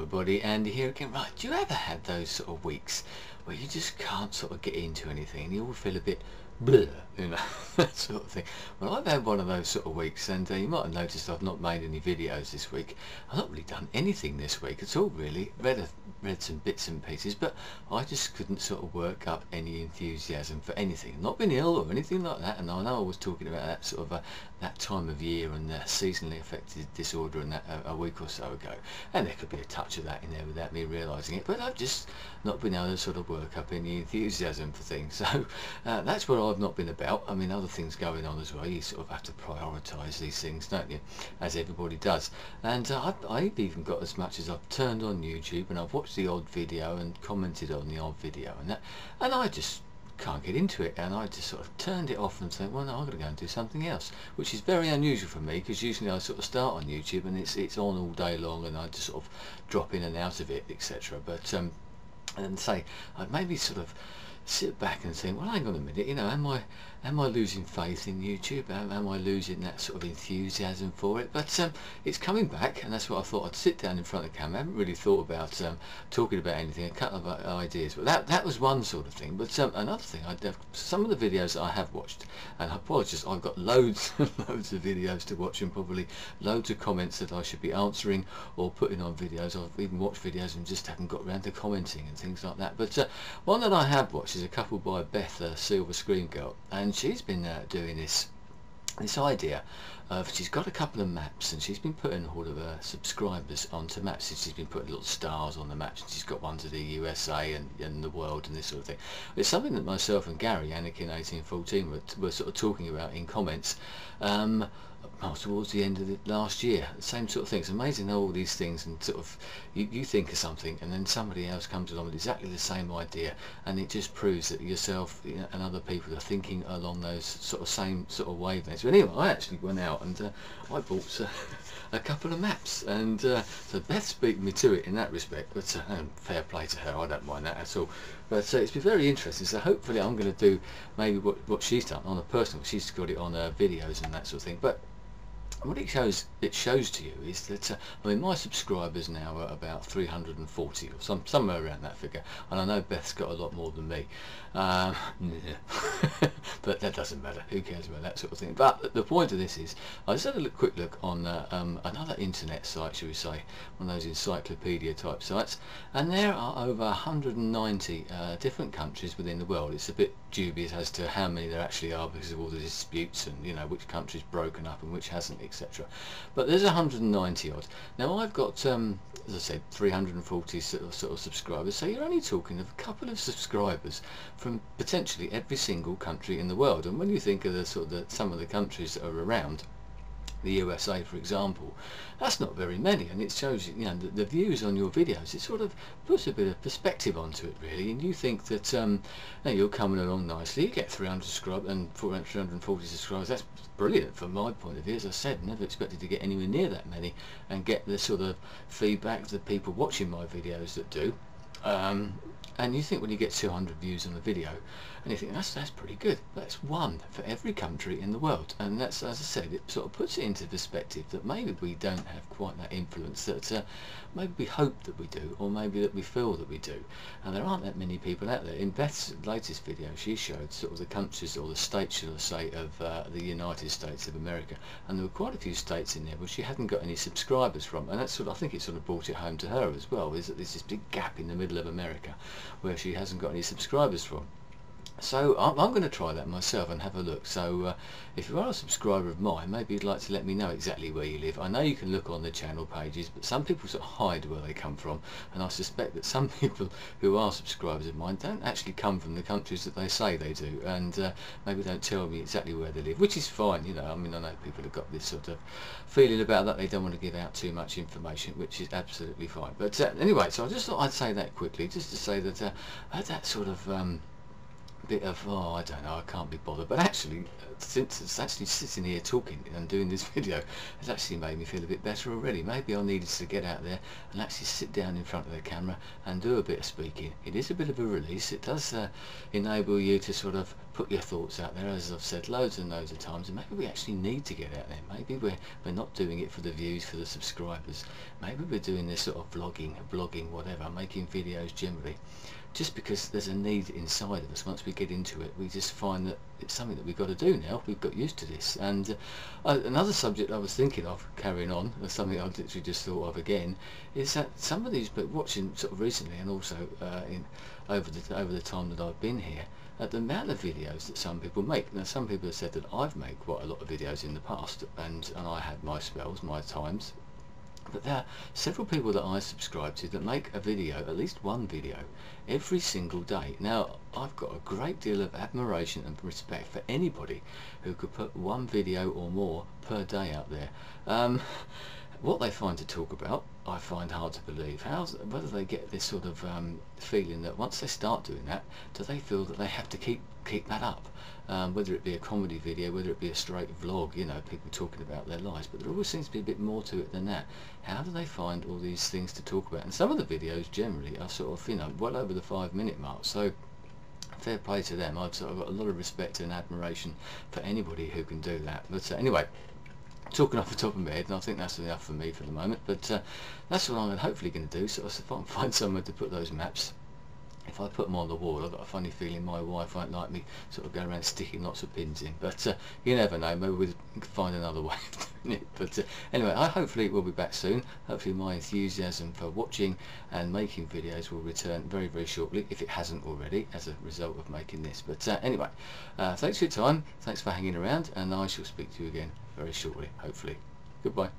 everybody, Andy here again. Right, do you ever have those sort of weeks where you just can't sort of get into anything and you all feel a bit bleh, you know, that sort of thing? Well, I've had one of those sort of weeks, and you might have noticed I've not made any videos this week. I've not really done anything this week at all, really. Read some bits and pieces, but I just couldn't sort of work up any enthusiasm for anything. Not been ill or anything like that, and I know I was talking about that sort of that time of year and seasonally affected disorder and that a week or so ago, and there could be a touch of that in there without me realising it, but I've just not been able to sort of work up any enthusiasm for things. So that's what I've not been about. I mean, other things going on as well. You sort of have to prioritise these things, don't you, as everybody does. And I've even got as much as I've turned on YouTube and I've watched the odd video and commented on the odd video and that, and I just can't get into it, and I just sort of turned it off and said, well, no, I'm going to go and do something else, which is very unusual for me, because usually I sort of start on YouTube and it's on all day long and I just sort of drop in and out of it, etc. But and say I'd maybe sort of sit back and think, well, hang on a minute, you know, am I losing faith in YouTube? Am I losing that sort of enthusiasm for it? But it's coming back, and that's what I thought. I'd sit down in front of the camera. I haven't really thought about talking about anything, a couple of ideas, but that was one sort of thing. But another thing, some of the videos that I have watched, and I apologise, I've got loads and loads of videos to watch and probably loads of comments that I should be answering or putting on videos. I've even watched videos and just haven't got around to commenting and things like that. But one that I have watched is a couple by Beth, Silverscreamgrl, and she's been doing this idea of, she's got a couple of maps and she's been putting all of her subscribers onto maps. She's been putting little stars on the maps, and she's got one to the USA and the world and this sort of thing. It's something that myself and Gary, Anakin1814, were sort of talking about in comments towards the end of the last year. The same sort of thing. It's amazing how all these things, and sort of you think of something and then somebody else comes along with exactly the same idea, and it just proves that yourself, you know, and other people are thinking along those sort of same sort of wavelengths. But anyway, I actually went out and I bought a couple of maps, and so Beth's beaten me to it in that respect, but fair play to her, I don't mind that at all. But it's been very interesting, so hopefully I'm going to do maybe what she's done on a personal. She's got it on videos and that sort of thing. But what it shows to you is that I mean, my subscribers now are about 340 or somewhere around that figure, and I know Beth's got a lot more than me, but that doesn't matter, who cares about that sort of thing. But the point of this is, I just had a quick look on another internet site, shall we say, one of those encyclopedia type sites, and there are over 190 different countries within the world. It's a bit dubious as to how many there actually are because of all the disputes and, you know, which country's broken up and which hasn't, etc. But there's 190 odd. Now I've got, as I said, 340 sort of subscribers, so you're only talking of a couple of subscribers from potentially every single country in the world. And when you think of the sort of some of the countries that are around, the USA for example, that's not very many, and it shows you, you know, the views on your videos, it sort of puts a bit of perspective onto it really, and you think that now you're coming along nicely, you get 300 subscribers and 340 subscribers, that's brilliant from my point of view. As I said, never expected to get anywhere near that many and get the sort of feedback the people watching my videos that do. And you think when you get 200 views on a video, and you think that's pretty good. That's one for every country in the world, and that's, as I said, it sort of puts it into perspective that maybe we don't have quite that influence that maybe we hope that we do, or maybe that we feel that we do. And there aren't that many people out there. In Beth's latest video, she showed sort of the countries, or the states, shall I say, of the United States of America, and there were quite a few states in there where she hadn't got any subscribers from, and that's sort of, I think it sort of brought it home to her as well, is that there's this big gap in the middle of America where she hasn't got any subscribers from. So I'm going to try that myself and have a look. So if you are a subscriber of mine, maybe you'd like to let me know exactly where you live. I know you can look on the channel pages, but some people sort of hide where they come from, and I suspect that some people who are subscribers of mine don't actually come from the countries that they say they do, and maybe don't tell me exactly where they live, which is fine, you know. I mean, I know people have got this sort of feeling about that, they don't want to give out too much information, which is absolutely fine. But anyway, so I just thought I'd say that quickly, just to say that I had that sort of bit of, oh, I don't know, I can't be bothered. But actually, since it's actually sitting here talking and doing this video, it's actually made me feel a bit better already. Maybe I needed to get out there and actually sit down in front of the camera and do a bit of speaking. It is a bit of a release. It does enable you to sort of put your thoughts out there, as I've said loads and loads of times. And maybe we actually need to get out there. Maybe we're not doing it for the views, for the subscribers. Maybe we're doing this sort of vlogging, blogging, whatever, making videos generally, just because there's a need inside of us. Once we get into it, we just find that it's something that we've got to do now. We've got used to this. And another subject I was thinking of carrying on, something I literally just thought of again, is that some of these, but watching sort of recently and also over the time that I've been here, the amount of videos that some people make. Now, some people have said that I've made quite a lot of videos in the past, and I had my spells, my times. But there are several people that I subscribe to that make a video, at least one video, every single day. Now, I've got a great deal of admiration and respect for anybody who could put one video or more per day out there. What they find to talk about, I find hard to believe. Whether they get this sort of feeling that once they start doing that, do they feel that they have to keep that up? Whether it be a comedy video, whether it be a straight vlog, you know, people talking about their lives, but there always seems to be a bit more to it than that. How do they find all these things to talk about? And some of the videos generally are sort of, you know, well over the 5-minute mark, so fair play to them. I've sort of got a lot of respect and admiration for anybody who can do that. But anyway, talking off the top of my head, and I think that's enough for me for the moment, but that's what I'm hopefully going to do. So if I can find somewhere to put those maps, if I put them on the wall, I've got a funny feeling my wife won't like me sort of go around sticking lots of pins in, but you never know, maybe we'll find another way of doing it. But anyway, hopefully we'll be back soon. Hopefully my enthusiasm for watching and making videos will return very, very shortly, if it hasn't already, as a result of making this. But anyway, thanks for your time, thanks for hanging around, and I shall speak to you again very shortly, hopefully. Goodbye.